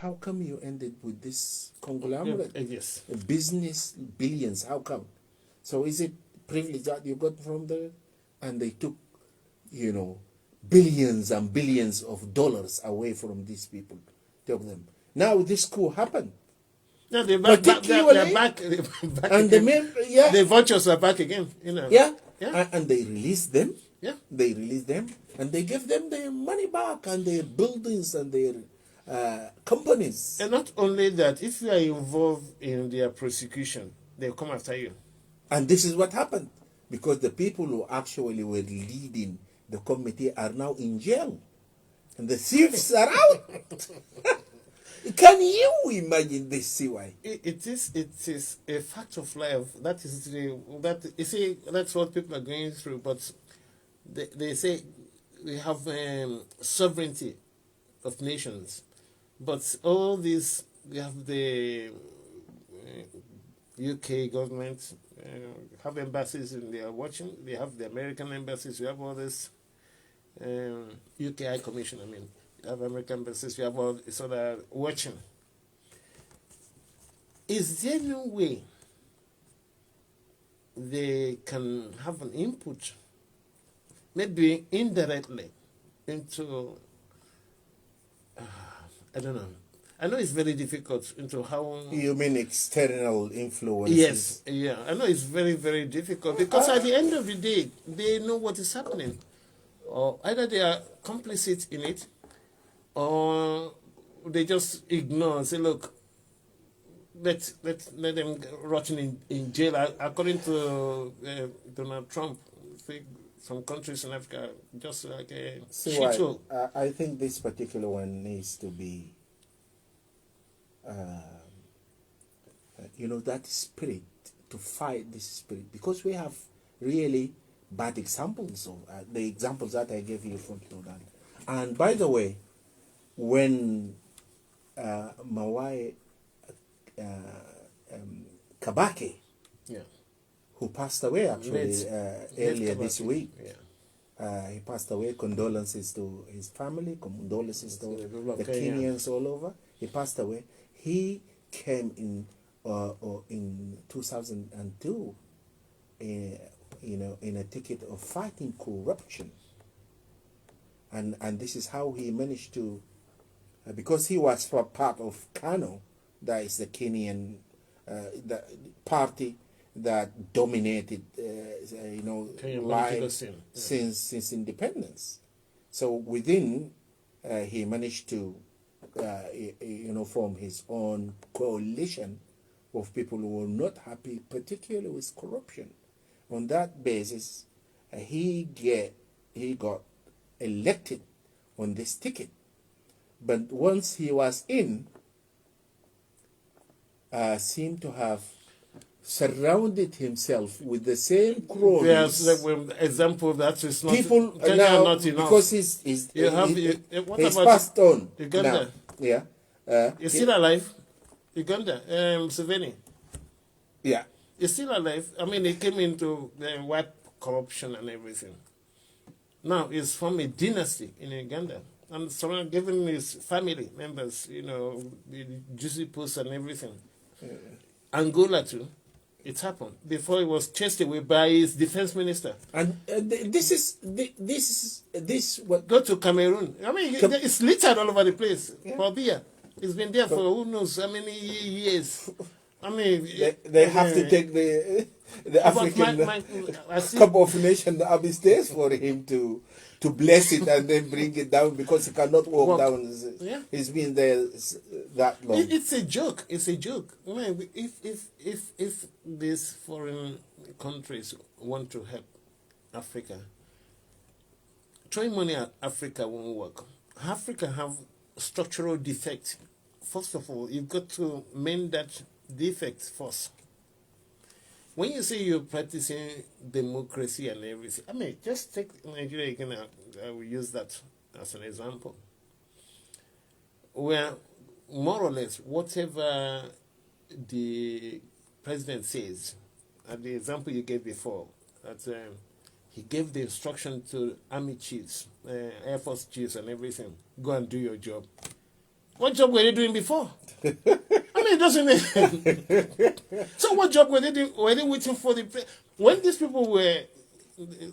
how come you ended with this conglomerate? Yes. Business billions, how come? So is it privilege that you got from there? And they took, billions and billions of dollars away from these people. Took them. Now this coup happened. Yeah, they're back. They're back. And the vultures are back again. Yeah. And they released them. Yeah. They released them, and they give them their money back and their buildings and their companies. And not only that, if you are involved in their prosecution, they'll come after you. And this is what happened, because the people who actually were leading the committee are now in jail, and the thieves are out. Can you imagine this, CY? It is a fact of life. That's what people are going through. But they say we have sovereignty of nations, but all this, we have the UK government have embassies and they are watching. They have the American embassies. We have all this UK High Commission. You have American embassies. You have all so that are watching. Is there no way they can have an input, maybe indirectly, into I don't know. I know it's very difficult into how... You mean external influences? Yes, yeah. I know it's very, very difficult because at the end of the day, they know what is happening. Or either they are complicit in it, or they just ignore and say, look, let them rotting in jail. According to Donald Trump, some countries in Africa just like a shit show. I think this particular one needs to be, that spirit, to fight this spirit, because we have really bad examples of the examples that I gave you from Sudan. And by the way, when Mawai Kabake, who passed away actually earlier this week, he passed away. Condolences to his family, condolences to the Kenyans all over. He passed away. He came in 2002, in a ticket of fighting corruption, and this is how he managed to, because he was part of KANU, that is the Kenyan the party that dominated, life since independence. So within, he managed to, form his own coalition of people who were not happy, particularly with corruption. On that basis, he got elected on this ticket. But once he was in, seemed to have surrounded himself with the same cronies. Yes, example that is not people now, not enough, because he's passed on. Uganda, yeah, is still alive. Uganda, Museveni, yeah, is still alive. He came into wipe corruption and everything. Now he's from a dynasty in Uganda, and someone giving his family members, the juicy posts and everything. Angola too. It happened before he was chased away by his defense minister. And this what go to Cameroon. It's littered all over the place. For beer, it's been there for who knows how many years. They have to take the African Cup of Nations upstairs for him to bless it and then bring it down, because he cannot walk down. He's been there that long. It's a joke. It's a joke. If these foreign countries want to help Africa, throwing money at Africa won't work. Africa have structural defects. First of all, you've got to mend that defect first. When you say you're practicing democracy and everything, just take Nigeria again. I will use that as an example. Where more or less whatever the president says, and the example you gave before, that he gave the instruction to army chiefs, Air Force chiefs and everything, go and do your job. What job were they doing before? I mean, it doesn't. So what job were they doing? Were they waiting for the when these people were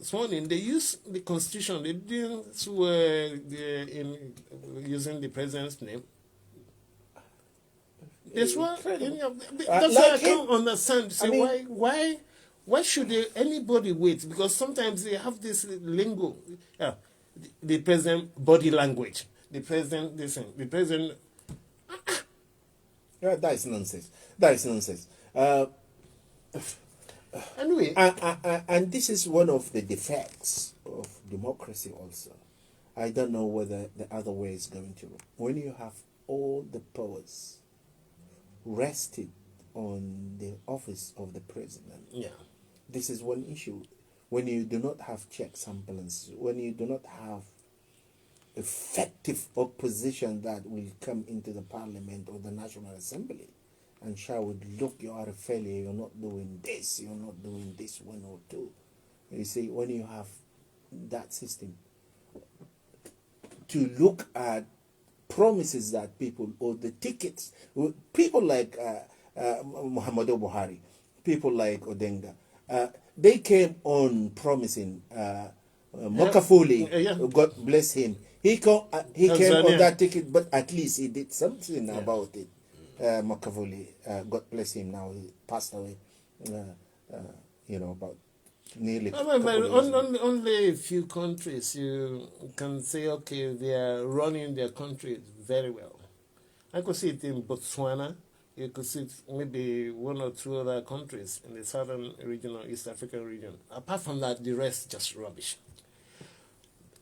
sworn in? They used the constitution. They didn't swear in using the president's name. They swore. That's why I can't understand. Say, why should anybody wait? Because sometimes they have this lingo. The president body language. The president listen. The president. That is nonsense. That is nonsense. Anyway, and this is one of the defects of democracy also. I don't know whether the other way is going to. When you have all the powers rested on the office of the president, yeah, this is one issue. When you do not have checks and balances, when you do not have effective opposition that will come into the parliament or the National Assembly and shout, look, you are a failure, you're not doing this, you're not doing this, one or two. You see, when you have that system, to look at promises that people, or the tickets, people like Muhammadu Buhari, people like Odenga, they came on promising Mokafuli, God bless him. He came on that ticket, but at least he did something about it. Makavuli, God bless him now, he passed away, about nearly. Only a few countries you can say, okay, they are running their country very well. I could see it in Botswana. You could see it maybe one or two other countries in the southern region or East African region. Apart from that, the rest just rubbish.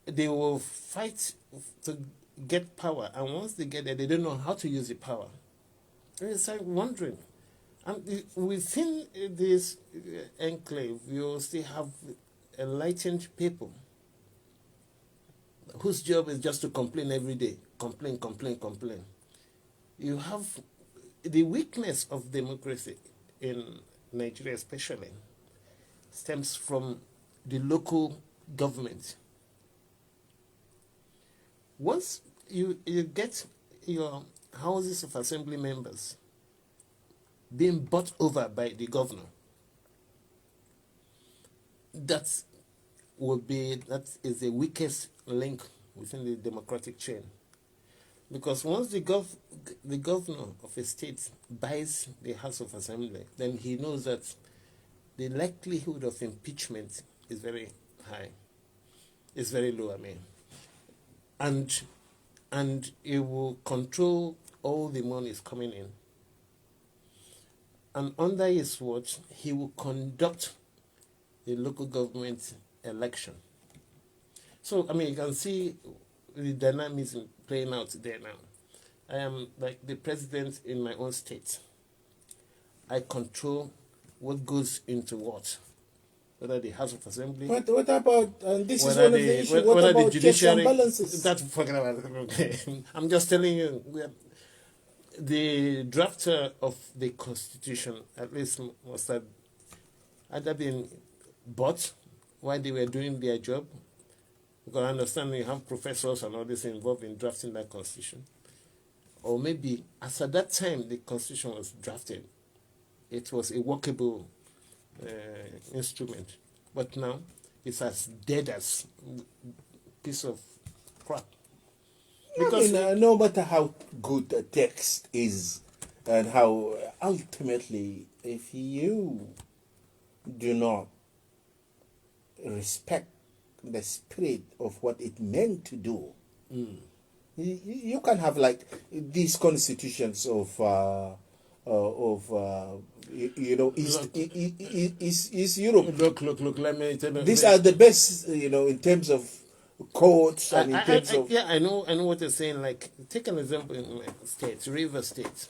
They will fight to get power, and once they get there, they don't know how to use the power. And it's like wondering. And within this enclave, you still have enlightened people whose job is just to complain every day. Complain, complain, complain. You have the weakness of democracy in Nigeria especially stems from the local government. Once you get your houses of assembly members being bought over by the governor, that is the weakest link within the democratic chain. Because once the governor of a state buys the House of Assembly, then he knows that the likelihood of impeachment is very high. It's very low, I mean. And it will control all the monies coming in. And under his watch, he will conduct the local government election. So, I mean, you can see the dynamism playing out there now. I am like the president in my own state. I control what goes into what. Whether the House of Assembly. What about, and this is one of the issues, what about checks and balances? That's forget about it. Okay. I'm just telling you, the drafter of the Constitution, at least, must have either been bought while they were doing their job. Because I understand you have professors and all this involved in drafting that Constitution. Or maybe, as at that time the Constitution was drafted, it was a workable instrument. But now, it's as dead as a piece of crap. Because no matter how good a text is, and how ultimately, if you do not respect the spirit of what it meant to do, you can have like these constitutions of East Europe. Look, let me tell you. These are the best, in terms of courts and in terms of... Yeah, I know what you're saying. Like, take an example in my state, River State.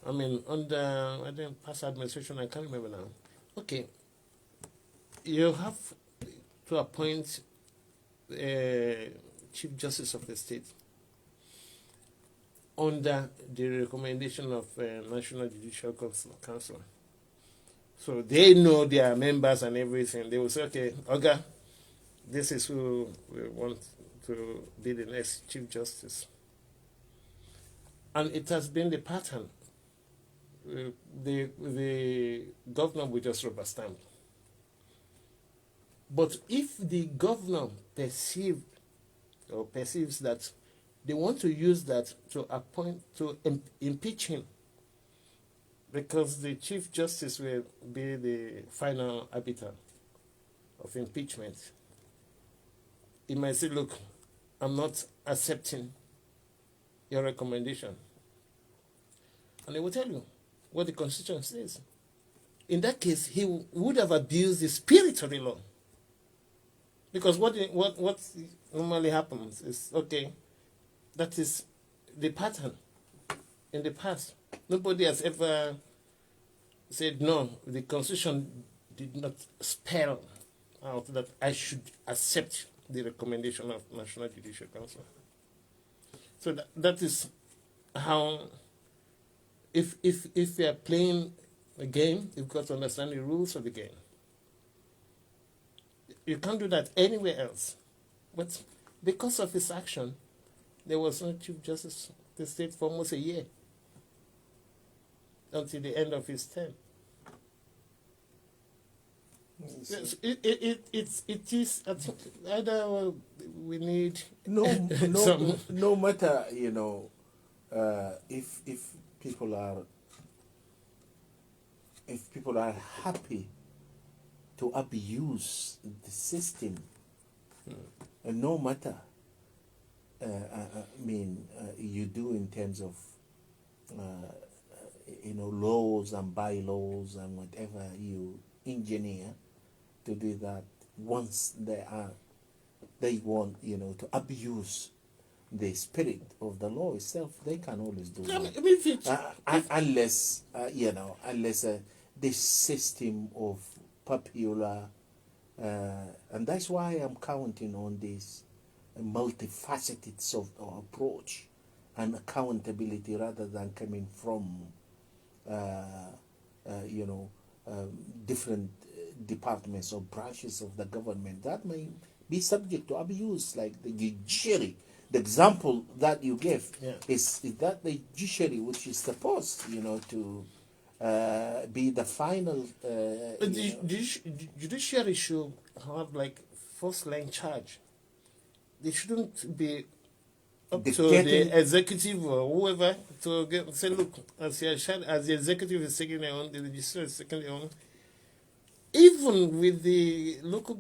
I mean, under, I think, past administration, I can't remember now. Okay, you have to appoint Chief Justice of the state under the recommendation of National Judicial Council. So they know their members and everything. They will say, okay, Oga, this is who we want to be the next Chief Justice. And it has been the pattern. The governor will just rubber stamp. But if the governor perceives that they want to use that to impeach him, because the Chief Justice will be the final arbiter of impeachment, he might say, look, I'm not accepting your recommendation. And they will tell you what the Constitution says. In that case, he would have abused the spirit of the law. Because what normally happens is, okay, that is the pattern in the past. Nobody has ever said, no, the Constitution did not spell out that I should accept the recommendation of National Judicial Council. So that is how, if we are playing a game, you've got to understand the rules of the game. You can't do that anywhere else. But because of his action, there was no Chief Justice of the state for almost a year, until the end of his term. Yes, it is. I think either we need no matter, if people are happy to abuse the system, and no matter you do in terms of laws and bylaws and whatever you engineer to do that, once they want to abuse the spirit of the law itself, they can always do that. Unless this system of popular, and that's why I'm counting on this multifaceted sort of approach and accountability, rather than coming from different departments or branches of the government that may be subject to abuse, like the judiciary. The example that you gave is that the judiciary, which is supposed to be the final. Judiciary should have like first line charge. They shouldn't be up to the executive or whoever to say, look, as the executive is taking their own, the judiciary is taking their own. Even with the local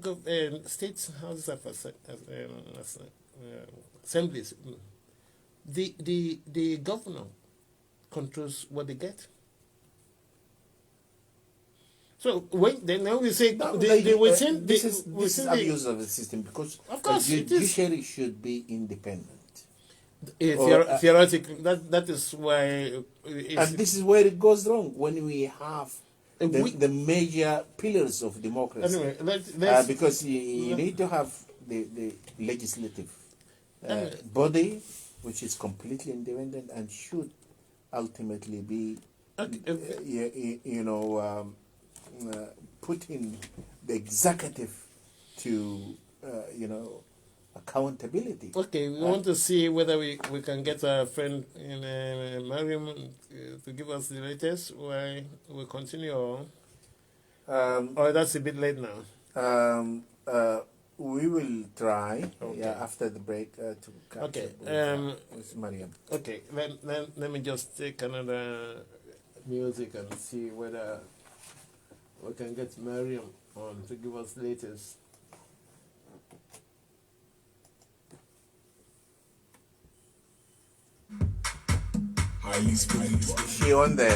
states houses of assemblies, the governor controls what they get. So now we say this is abuse of the system, because of course the judiciary should be independent. Theoretically, that is why. And this is where it goes wrong, when we have the major pillars of democracy. Anyway, because you need to have the legislative body, which is completely independent and should ultimately be, putting the executive to, accountability. Okay, we want to see whether we can get a friend in Mariam to give us the latest, or we continue, or that's a bit late now. We will try, after the break, to catch up with Mariam. Okay, let me just take another music and see whether we can get Mariam on to give us the latest. Is she on there?